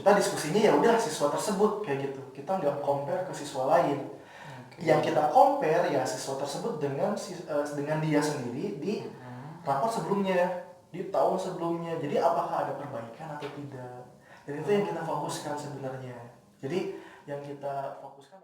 kita diskusinya ya udah siswa tersebut kayak gitu. Kita nggak compare ke siswa lain. Yang kita compare ya siswa tersebut dengan dia sendiri di rapor sebelumnya, di tahun sebelumnya. Jadi apakah ada perbaikan atau tidak? Dan itu yang kita fokuskan sebenarnya. Jadi yang kita fokuskan.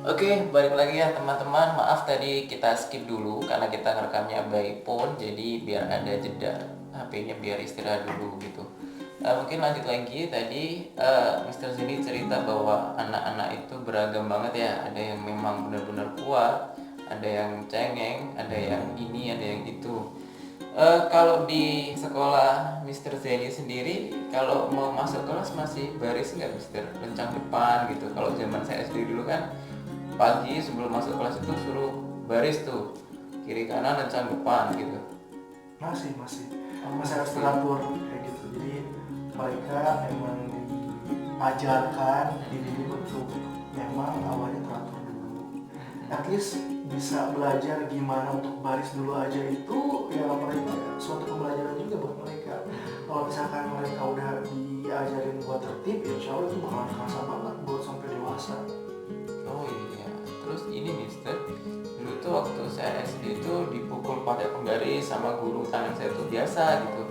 Oke, balik lagi ya teman-teman. Maaf tadi kita skip dulu karena kita ngerekamnya by phone, jadi biar ada jeda HP-nya biar istirahat dulu gitu. Mungkin lanjut lagi tadi Mr. Zini cerita bahwa anak-anak itu beragam banget ya. Ada yang memang benar-benar kuat, ada yang cengeng, ada yang ini, ada yang itu. Kalau di sekolah Mr. Zeni sendiri, kalau mau masuk kelas masih baris nggak Mister? Lencang depan gitu. Kalau zaman saya SD dulu kan pagi sebelum masuk kelas itu suruh baris tuh, kiri kanan lencang depan gitu. Masih harus teratur kayak gitu. Jadi mereka memang diajarkan, dididik untuk memang awalnya teratur dulu. At least bisa belajar gimana untuk baris dulu aja itu ya mereka suatu pembelajaran juga buat mereka. Kalau misalkan mereka udah diajarin buat tertib, insya Allah itu bakal kerasa banget buat sampai dewasa. Oh iya, terus ini Mister, dulu tuh waktu saya SD itu dipukul pakai penggaris sama guru tangan saya tuh biasa gitu.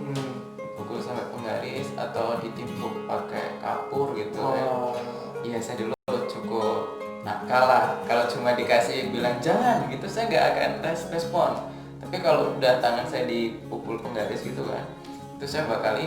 Dipukul sampai penggaris atau ditimpuk pakai kapur gitu kan. Iya, saya dulu cukup nakal lah. Kalau cuma dikasih bilang jangan gitu, saya nggak akan respon. Tapi kalau udah tangan saya dipukul penggaris gitu kan, itu saya bakal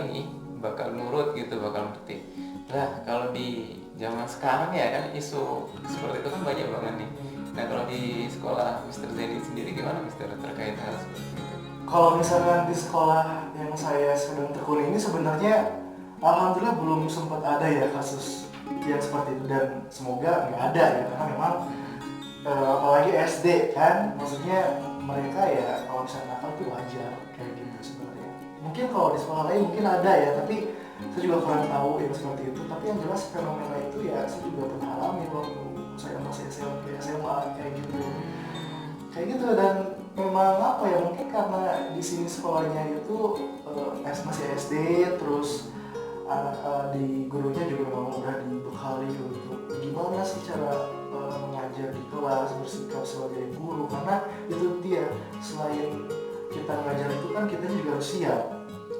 nurut gitu, bakal ngerti. Lah kalau di zaman sekarang ya kan isu seperti itu kan banyak banget nih. Nah kalau di sekolah Mister Zeni sendiri gimana Mister terkait hal seperti itu? Kalau misalkan di sekolah yang saya sedang tekuni ini sebenarnya alhamdulillah belum sempat ada ya kasus yang seperti itu, dan semoga nggak ada ya, karena memang apalagi SD kan, maksudnya mereka ya kalau misalnya nakal itu wajar kayak gitu sebenarnya. Mungkin kalau di sekolah lain mungkin ada ya, tapi saya juga kurang tahu yang seperti itu. Tapi yang jelas fenomena itu ya saya juga pernah alami waktu saya masih SMP SMA kayak gitu. Kayak gitu, dan memang apa ya, mungkin karena di sini sekolahnya itu masih SD, terus di gurunya juga memang udah dibekali untuk gimana sih cara mengajar di kelas, bersikap sebagai guru. Karena itu dia, selain kita mengajar itu kan kita juga harus siap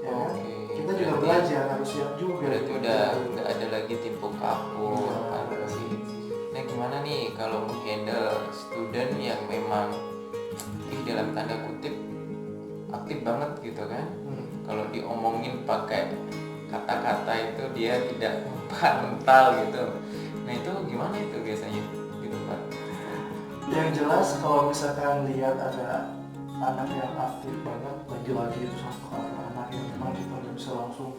ya kan, kita juga belajar harus siap juga. Berarti udah nggak ada lagi timpuk kapur apa sih. Nah gimana nih kalau menghandle student yang memang dalam tanda kutip aktif banget gitu kan. Kalau diomongin pakai kata-kata itu dia tidak mental gitu. Nah itu gimana itu biasanya di tempat? Yang jelas kalau misalkan lihat ada anak yang aktif banget, lagi-lagi itu satu anak yang memang kita nggak bisa langsung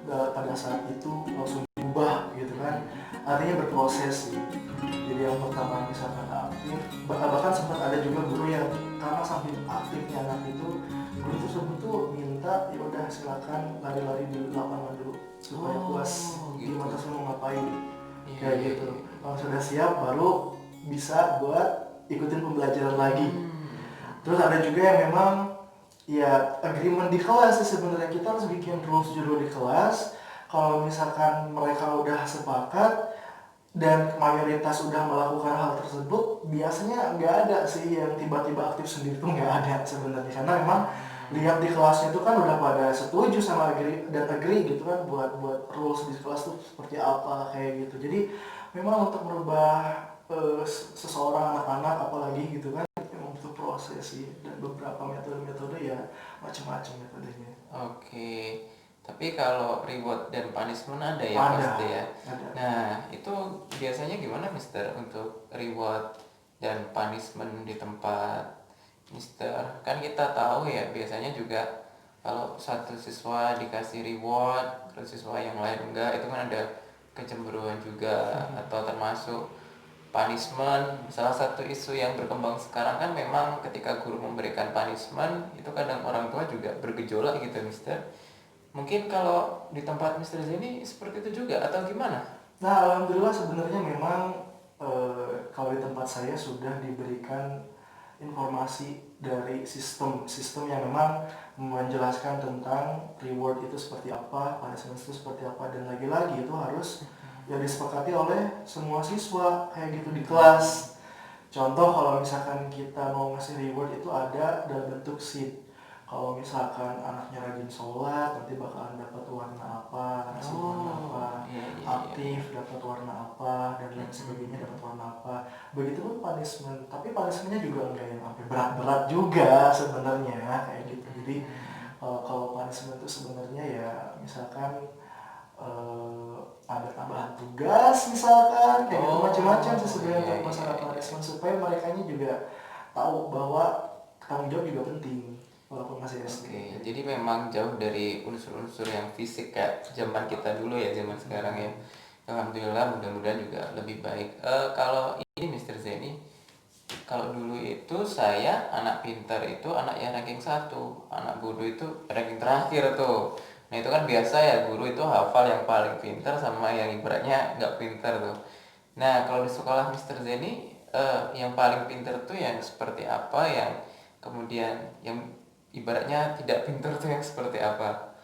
pada saat itu langsung berubah gitu kan, artinya berproses sih. Jadi yang pertama misalkan aktif, bahkan sempat ada juga guru yang karena saking aktifnya anak itu, guru tersebut tuh minta ya udah silakan lari-lari di lapangan dulu supaya puas gimana gitu. Mau ngapain kayak gitu. Kalau sudah siap baru bisa buat ikutin pembelajaran lagi. Terus ada juga yang memang ya agreement di kelas sih sebenarnya, kita harus bikin rules dulu di kelas. Kalau misalkan mereka udah sepakat dan mayoritas udah melakukan hal tersebut, biasanya nggak ada sih yang tiba-tiba aktif sendiri tuh, nggak ada sebenarnya. Karena memang lihat di kelasnya itu kan udah pada setuju sama agree gitu kan, buat rules di kelas tuh seperti apa kayak gitu. Jadi memang untuk merubah seseorang anak-anak apalagi gitu kan memang butuh proses sih, dan beberapa metode-metode ya macam-macam metodenya. Oke, tapi kalau reward dan punishment ada ya pasti ya. Ada. Nah itu biasanya gimana Mister untuk reward dan punishment di tempat Mister? Kan kita tahu ya biasanya juga kalau satu siswa dikasih reward, terus siswa yang lain enggak, itu kan ada kecemburuan juga. Atau termasuk punishment. Salah satu isu yang berkembang sekarang kan memang ketika guru memberikan punishment itu kadang orang tua juga bergejolak gitu Mister. Mungkin kalau di tempat Mister Zeni seperti itu juga atau gimana? Nah alhamdulillah sebenarnya memang kalau di tempat saya sudah diberikan informasi dari sistem yang memang menjelaskan tentang reward itu seperti apa, punishment itu seperti apa, dan lagi-lagi itu harus ya disepakati oleh semua siswa kayak gitu di kelas. Contoh kalau misalkan kita mau ngasih reward itu ada dalam bentuk seed. Kalau misalkan anaknya rajin sholat, nanti bakalan dapat warna apa, ngasih warna apa, aktif dapat warna apa, dan lain sebagainya dapat warna apa. Begitupun punishment, tapi punishmentnya juga enggak yang sampai berat-berat juga sebenarnya kayak gitu. Jadi kalau punishment itu sebenarnya ya misalkan ada tambahan tugas misalkan kayak gitu macam-macam sih sebenarnya untuk masalah punishment supaya merekanya juga tahu bahwa tanggung jawab juga penting walaupun masih SD. Oke, jadi memang jauh dari unsur-unsur yang fisik kayak zaman kita dulu ya, zaman sekarang ya. Alhamdulillah, mudah-mudahan juga lebih baik. Kalau ini Mr. Zeni, kalau dulu itu saya anak pintar itu anak yang ranking 1, anak bodoh itu ranking terakhir tuh. Nah itu kan biasa ya, guru itu hafal yang paling pintar sama yang ibaratnya nggak pintar tuh. Nah kalau di sekolah Mr. Zeni, yang paling pintar tuh yang seperti apa, yang kemudian yang ibaratnya tidak pintar tuh yang seperti apa?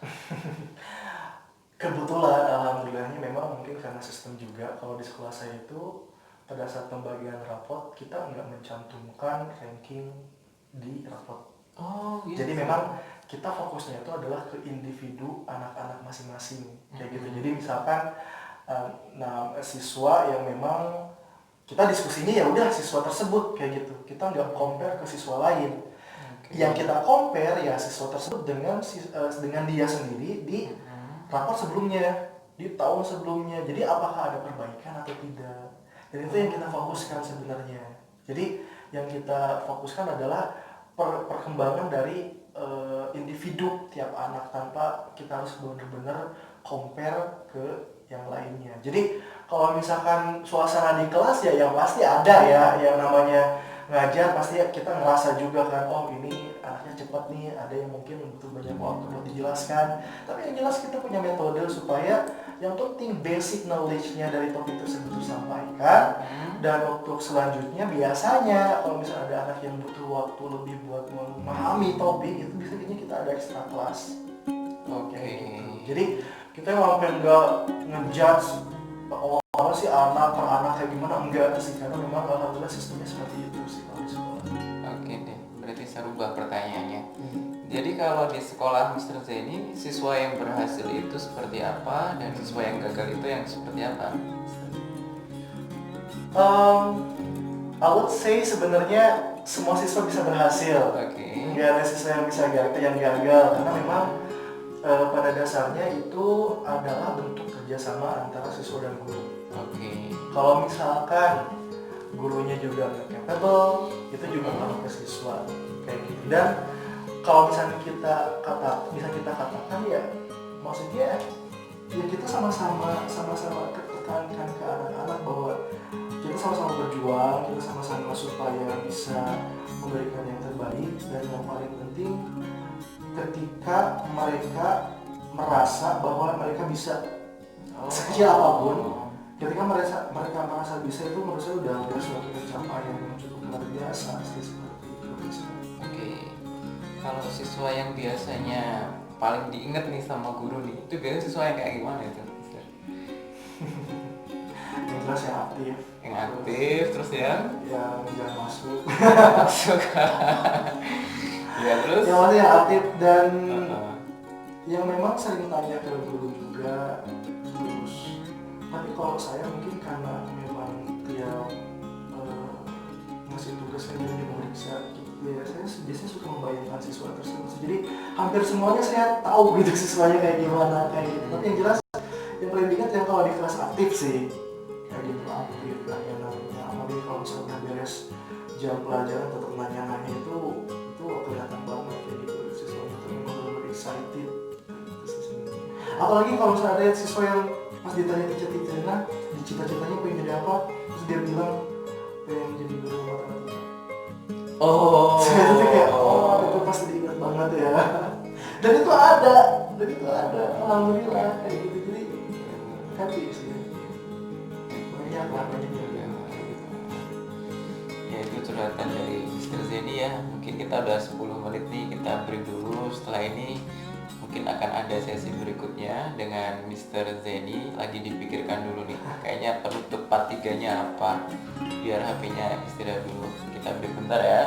Kebetulan alhamdulillahnya memang mungkin karena sistem juga kalau di sekolah saya itu pada saat pembagian rapot kita nggak mencantumkan ranking di rapot. Gitu. Jadi memang kita fokusnya itu adalah ke individu anak-anak masing-masing kayak gitu. Jadi misalkan siswa yang memang kita diskusinya ya udah siswa tersebut kayak gitu. Kita nggak compare ke siswa lain. Yang kita compare ya siswa tersebut dengan dia sendiri di rapor sebelumnya, di tahun sebelumnya. Jadi apakah ada perbaikan atau tidak? Dan itu yang kita fokuskan sebenarnya. Jadi yang kita fokuskan adalah perkembangan dari individu tiap anak tanpa kita harus benar-benar compare ke yang lainnya. Jadi kalau misalkan suasana di kelas ya yang pasti ada ya yang namanya ngajar, pasti kita ngerasa juga kan, oh ini anaknya cepat nih, ada yang mungkin butuh banyak waktu buat dijelaskan. Tapi yang jelas kita punya metode supaya yang penting basic knowledge-nya dari topik tersebut disampaikan. Dan untuk selanjutnya biasanya kalau misalnya ada anak yang butuh waktu lebih buat memahami topik itu biasanya kita ada extra kelas. Gitu. Jadi kita sampai nggak ngejudge apa sih anak per anak kayak gimana, enggak sih, karena memang alhamdulillah sistemnya seperti itu sih kalau di sekolah. Oke deh, berarti saya rubah pertanyaannya. Jadi kalau di sekolah Mr. Zeni, siswa yang berhasil itu seperti apa dan siswa yang gagal itu yang seperti apa? I would say sebenarnya semua siswa bisa berhasil. Nggak ada siswa yang bisa yang gagal karena memang pada dasarnya itu adalah bentuk kerjasama antara siswa dan guru. Kalau misalkan gurunya juga nggak capable, itu juga ngaruh ke siswa kayak gitu. Dan kalau misalnya bisa kita katakan ya, maksudnya ya kita sama-sama tekankan ke anak-anak bahwa kita sama-sama berjuang, kita sama-sama supaya bisa memberikan yang terbaik. Dan yang paling penting ketika mereka merasa bahwa mereka bisa sekecil apapun, ketika mereka merasa bisa, itu menurut saya udah suatu pencapaian yang cukup luar biasa sih, seperti itu. Kalau siswa yang biasanya paling diingat nih sama guru nih, itu biasanya siswa yang kayak gimana itu? Yang jelas yang aktif. Yang aktif, terus yang jangan masuk. Masuk. Ya terus? Yang mana yang aktif dan yang memang sering tanya ke guru juga. Terus tapi kalau saya mungkin karena memang dia ngasih tugas yang dia memeriksa, ya saya biasanya suka membayangkan siswa tersebut. Jadi hampir semuanya saya tahu gitu siswanya kayak gimana kayak gitu. Tapi yang jelas yang paling diingat yang kalau di kelas aktif sih kayak gitu, aktif nanya-nanya. Apalagi kalau misalnya beres jam pelajaran tetap nanya-nanya, itu kelihatan banget kayak gitu siswanya tuh memang benar-benar excited. Apalagi kalau misalnya ada siswa yang pas ditanya cita-citanya, cita-citanya pengen jadi apa, terus dia bilang pengen jadi guru matematika. Saya tuh kayak itu pasti diingat banget ya. Dan itu ada, alhamdulillah kayak gitu. Jadi happy sih. Banyak lah. curhatan dari Mr. Zeni ya. Mungkin kita udah 10 menit nih, kita break dulu. Setelah ini mungkin akan ada sesi berikutnya dengan Mr. Zeni. Lagi dipikirkan dulu nih, kayaknya penutup part 3-nya apa. Biar HP-nya istirahat dulu. Kita break bentar ya.